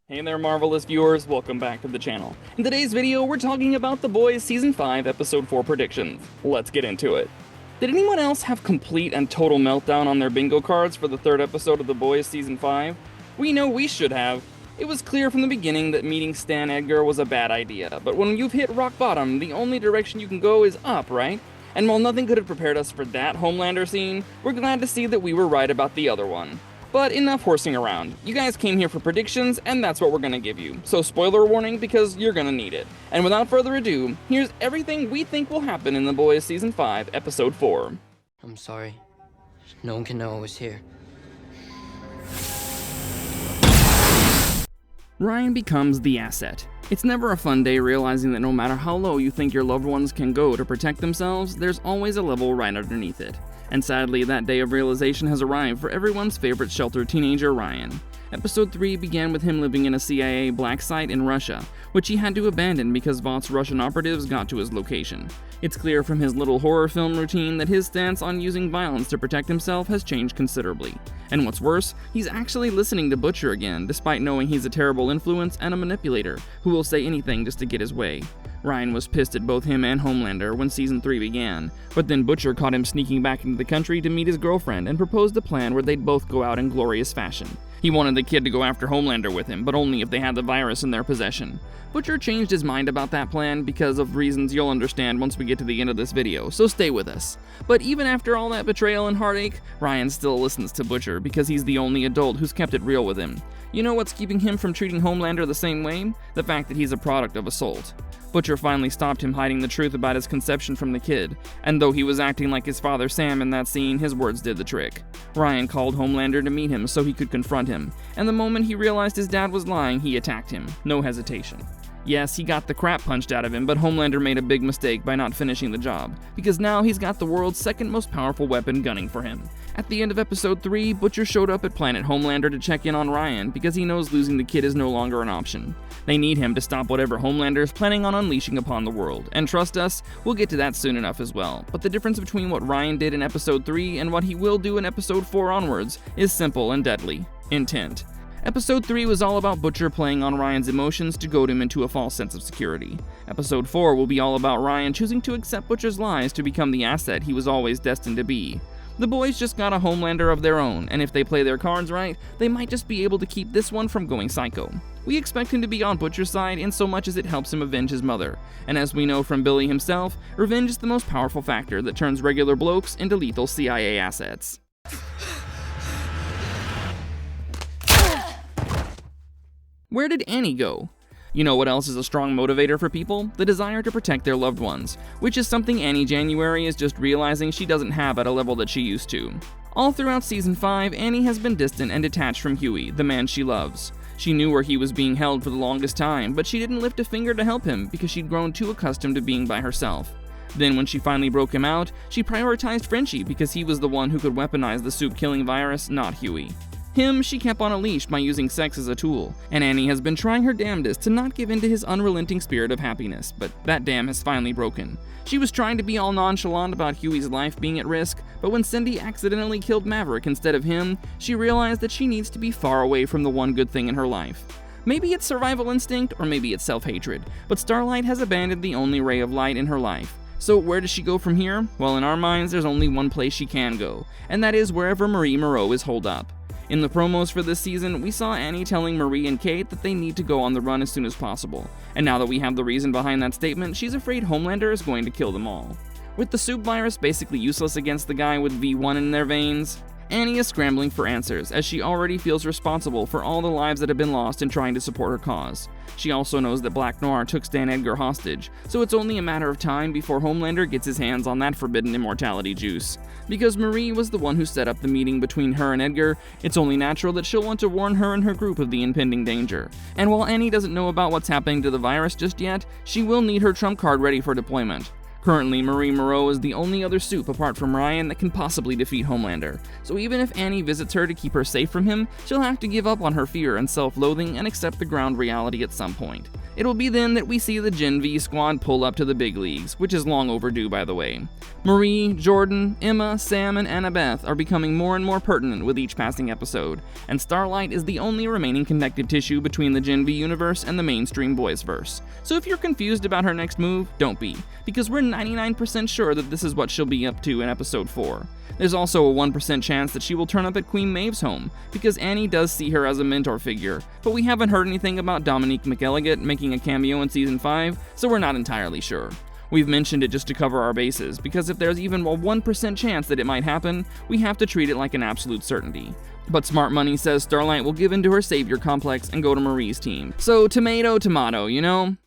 Hey there, Marvelous viewers, welcome back to the channel. In today's video, we're talking about The Boys Season 5, Episode 4 predictions. Let's get into it. Did anyone else have complete and total meltdown on their bingo cards for the third episode of The Boys Season 5? We know we should have. It was clear from the beginning that meeting Stan Edgar was a bad idea, but when you've hit rock bottom, the only direction you can go is up, right? And while nothing could have prepared us for that Homelander scene, we're glad to see that we were right about the other one. But enough horsing around. You guys came here for predictions, and that's what we're gonna give you. So spoiler warning, because you're gonna need it. And without further ado, here's everything we think will happen in The Boys Season 5, Episode 4. I'm sorry. No one can know I was here. Ryan becomes the asset. It's never a fun day realizing that no matter how low you think your loved ones can go to protect themselves, there's always a level right underneath it. And sadly, that day of realization has arrived for everyone's favorite sheltered teenager, Ryan. Episode 3 began with him living in a CIA black site in Russia, which he had to abandon because Vought's Russian operatives got to his location. It's clear from his little horror film routine that his stance on using violence to protect himself has changed considerably. And what's worse, he's actually listening to Butcher again, despite knowing he's a terrible influence and a manipulator who will say anything just to get his way. Ryan was pissed at both him and Homelander when Season 3 began, but then Butcher caught him sneaking back into the country to meet his girlfriend and proposed a plan where they'd both go out in glorious fashion. He wanted the kid to go after Homelander with him, but only if they had the virus in their possession. Butcher changed his mind about that plan because of reasons you'll understand once we get to the end of this video, so stay with us. But even after all that betrayal and heartache, Ryan still listens to Butcher because he's the only adult who's kept it real with him. You know what's keeping him from treating Homelander the same way? The fact that he's a product of assault. Butcher finally stopped him hiding the truth about his conception from the kid, and though he was acting like his father Sam in that scene, his words did the trick. Ryan called Homelander to meet him so he could confront him, and the moment he realized his dad was lying, he attacked him. No hesitation. Yes, he got the crap punched out of him, but Homelander made a big mistake by not finishing the job, because now he's got the world's second most powerful weapon gunning for him. At the end of Episode 3, Butcher showed up at Planet Homelander to check in on Ryan because he knows losing the kid is no longer an option. They need him to stop whatever Homelander is planning on unleashing upon the world, and trust us, we'll get to that soon enough as well. But the difference between what Ryan did in Episode 3 and what he will do in Episode 4 onwards is simple and deadly: intent. Episode 3 was all about Butcher playing on Ryan's emotions to goad him into a false sense of security. Episode 4 will be all about Ryan choosing to accept Butcher's lies to become the asset he was always destined to be. The boys just got a Homelander of their own, and if they play their cards right, they might just be able to keep this one from going psycho. We expect him to be on Butcher's side in so much as it helps him avenge his mother, and as we know from Billy himself, revenge is the most powerful factor that turns regular blokes into lethal CIA assets. Where did Annie go? You know what else is a strong motivator for people? The desire to protect their loved ones, which is something Annie January is just realizing she doesn't have at a level that she used to. All throughout Season 5, Annie has been distant and detached from Huey, the man she loves. She knew where he was being held for the longest time, but she didn't lift a finger to help him because she'd grown too accustomed to being by herself. Then when she finally broke him out, she prioritized Frenchie because he was the one who could weaponize the soup-killing virus, not Huey. Him, she kept on a leash by using sex as a tool, and Annie has been trying her damnedest to not give in to his unrelenting spirit of happiness, but that dam has finally broken. She was trying to be all nonchalant about Huey's life being at risk, but when Cindy accidentally killed Maverick instead of him, she realized that she needs to be far away from the one good thing in her life. Maybe it's survival instinct, or maybe it's self-hatred, but Starlight has abandoned the only ray of light in her life. So where does she go from here? Well, in our minds, there's only one place she can go, and that is wherever Marie Moreau is holed up. In the promos for this season, we saw Annie telling Marie and Kate that they need to go on the run as soon as possible, and now that we have the reason behind that statement, she's afraid Homelander is going to kill them all. With the soup virus basically useless against the guy with V1 in their veins, Annie is scrambling for answers, as she already feels responsible for all the lives that have been lost in trying to support her cause. She also knows that Black Noir took Stan Edgar hostage, so it's only a matter of time before Homelander gets his hands on that forbidden immortality juice. Because Marie was the one who set up the meeting between her and Edgar, it's only natural that she'll want to warn her and her group of the impending danger. And while Annie doesn't know about what's happening to the virus just yet, she will need her trump card ready for deployment. Currently, Marie Moreau is the only other soup apart from Ryan that can possibly defeat Homelander, so even if Annie visits her to keep her safe from him, she'll have to give up on her fear and self-loathing and accept the ground reality at some point. It will be then that we see the Gen V squad pull up to the big leagues, which is long overdue by the way. Marie, Jordan, Emma, Sam, and Annabeth are becoming more and more pertinent with each passing episode, and Starlight is the only remaining connective tissue between the Gen V universe and the mainstream boysverse. So if you're confused about her next move, don't be, because we're 99% sure that this is what she'll be up to in episode 4. There's also a 1% chance that she will turn up at Queen Maeve's home, because Annie does see her as a mentor figure, but we haven't heard anything about Dominique McElligott making a cameo in season 5, so we're not entirely sure. We've mentioned it just to cover our bases, because if there's even a 1% chance that it might happen, we have to treat it like an absolute certainty. But Smart Money says Starlight will give in to her savior complex and go to Marie's team. So tomato, tomato, you know?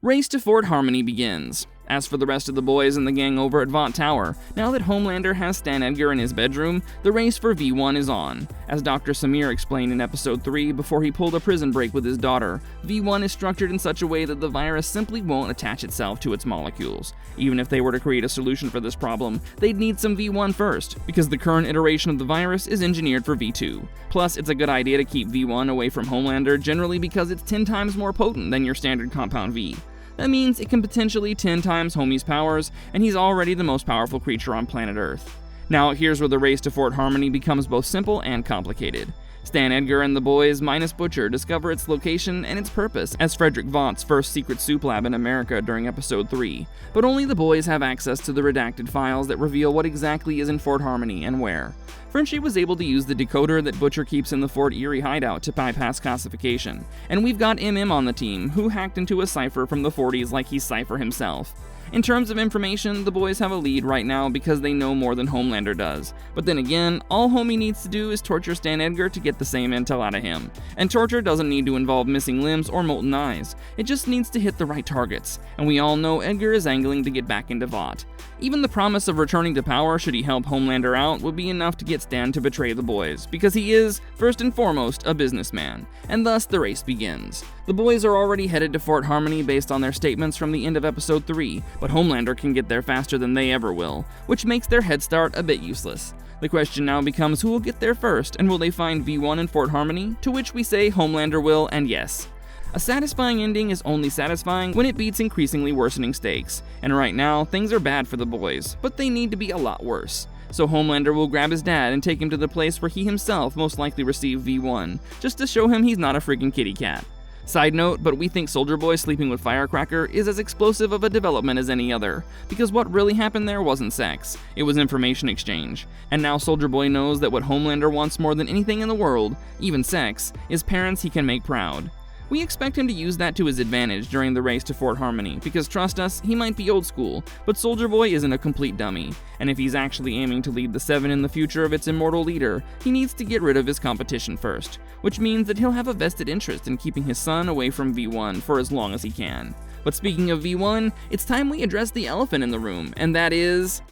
Race to Fort Harmony begins. As for the rest of the boys and the gang over at THAT Tower, now that Homelander has Stan Edgar in his bedroom, the race for V1 is on. As Dr. Samir explained in episode 3 before he pulled a prison break with his daughter, V1 is structured in such a way that the virus simply won't attach itself to its molecules. Even if they were to create a solution for this problem, they'd need some V1 first, because the current iteration of the virus is engineered for V2. Plus, it's a good idea to keep V1 away from Homelander generally because it's 10 times more potent than your standard compound V. That means it can potentially 10 times Homie's powers, and he's already the most powerful creature on planet Earth. Now, here's where the race to Fort Harmony becomes both simple and complicated. Stan Edgar and the boys, minus Butcher, discover its location and its purpose as Frederick Vaught's first secret soup lab in America during episode 3, but only the boys have access to the redacted files that reveal what exactly is in Fort Harmony and where. Frenchie was able to use the decoder that Butcher keeps in the Fort Erie hideout to bypass classification, and we've got MM on the team, who hacked into a cipher from the 40s like he's Cypher himself. In terms of information, the boys have a lead right now because they know more than Homelander does. But then again, all Homie needs to do is torture Stan Edgar to get the same intel out of him. And torture doesn't need to involve missing limbs or molten eyes, it just needs to hit the right targets, and we all know Edgar is angling to get back into THAT. Even the promise of returning to power should he help Homelander out would be enough to get Stan to betray the boys, because he is, first and foremost, a businessman, and thus the race begins. The boys are already headed to Fort Harmony based on their statements from the end of episode 3, but Homelander can get there faster than they ever will, which makes their head start a bit useless. The question now becomes who will get there first, and will they find V1 in Fort Harmony? To which we say Homelander will, and yes. A satisfying ending is only satisfying when it beats increasingly worsening stakes, and right now, things are bad for the boys, but they need to be a lot worse. So Homelander will grab his dad and take him to the place where he himself most likely received V1, just to show him he's not a freaking kitty cat. Side note, but we think Soldier Boy sleeping with Firecracker is as explosive of a development as any other, because what really happened there wasn't sex, it was information exchange. And now Soldier Boy knows that what Homelander wants more than anything in the world, even sex, is parents he can make proud. We expect him to use that to his advantage during the race to Fort Harmony, because trust us, he might be old school, but Soldier Boy isn't a complete dummy, and if he's actually aiming to lead the Seven in the future of its immortal leader, he needs to get rid of his competition first, which means that he'll have a vested interest in keeping his son away from V1 for as long as he can. But speaking of V1, it's time we address the elephant in the room, and that is...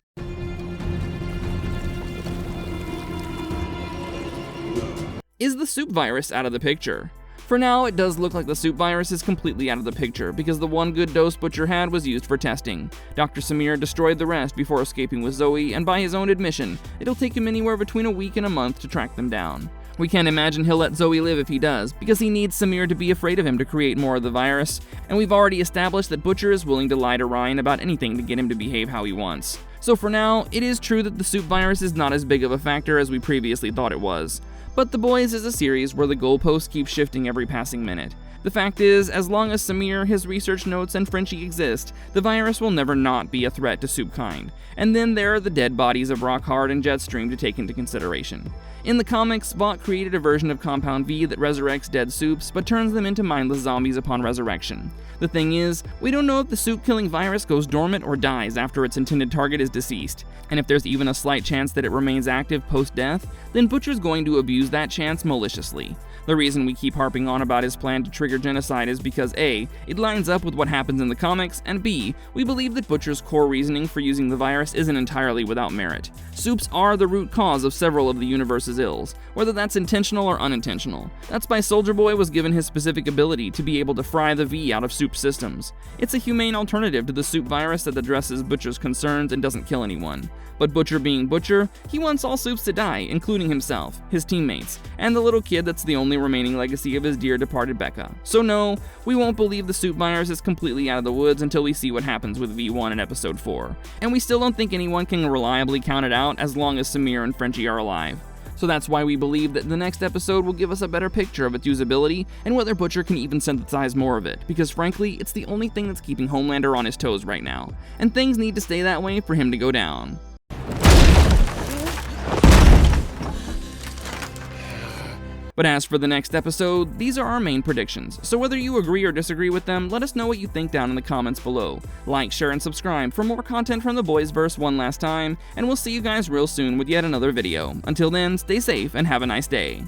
Is the soup virus out of the picture? For now, it does look like the soup virus is completely out of the picture, because the one good dose Butcher had was used for testing. Dr. Samir destroyed the rest before escaping with Zoe, and by his own admission, it'll take him anywhere between a week and a month to track them down. We can't imagine he'll let Zoe live if he does, because he needs Samir to be afraid of him to create more of the virus, and we've already established that Butcher is willing to lie to Ryan about anything to get him to behave how he wants. So for now, it is true that the soup virus is not as big of a factor as we previously thought it was. But The Boys is a series where the goalposts keep shifting every passing minute. The fact is, as long as Samir, his research notes, and Frenchie exist, the virus will never not be a threat to Soupkind. And then there are the dead bodies of Rockhard and Jetstream to take into consideration. In the comics, Vought created a version of Compound V that resurrects dead soups, but turns them into mindless zombies upon resurrection. The thing is, we don't know if the soup-killing virus goes dormant or dies after its intended target is deceased, and if there's even a slight chance that it remains active post-death, then Butcher's going to abuse that chance maliciously. The reason we keep harping on about his plan to trigger genocide is because A, it lines up with what happens in the comics, and B, we believe that Butcher's core reasoning for using the virus isn't entirely without merit. Soups are the root cause of several of the universe's ills, whether that's intentional or unintentional. That's why Soldier Boy was given his specific ability to be able to fry the V out of soup systems. It's a humane alternative to the soup virus that addresses Butcher's concerns and doesn't kill anyone. But Butcher being Butcher, he wants all soups to die, including himself, his teammates, and the little kid that's the only remaining legacy of his dear departed Becca. So no, we won't believe the soup virus is completely out of the woods until we see what happens with V1 in episode 4. And we still don't think anyone can reliably count it out as long as Samir and Frenchie are alive. So that's why we believe that the next episode will give us a better picture of its usability and whether Butcher can even synthesize more of it, because frankly, it's the only thing that's keeping Homelander on his toes right now, and things need to stay that way for him to go down. But as for the next episode, these are our main predictions, so whether you agree or disagree with them, let us know what you think down in the comments below. Like, share, and subscribe for more content from the Boysverse one last time, and we'll see you guys real soon with yet another video. Until then, stay safe and have a nice day.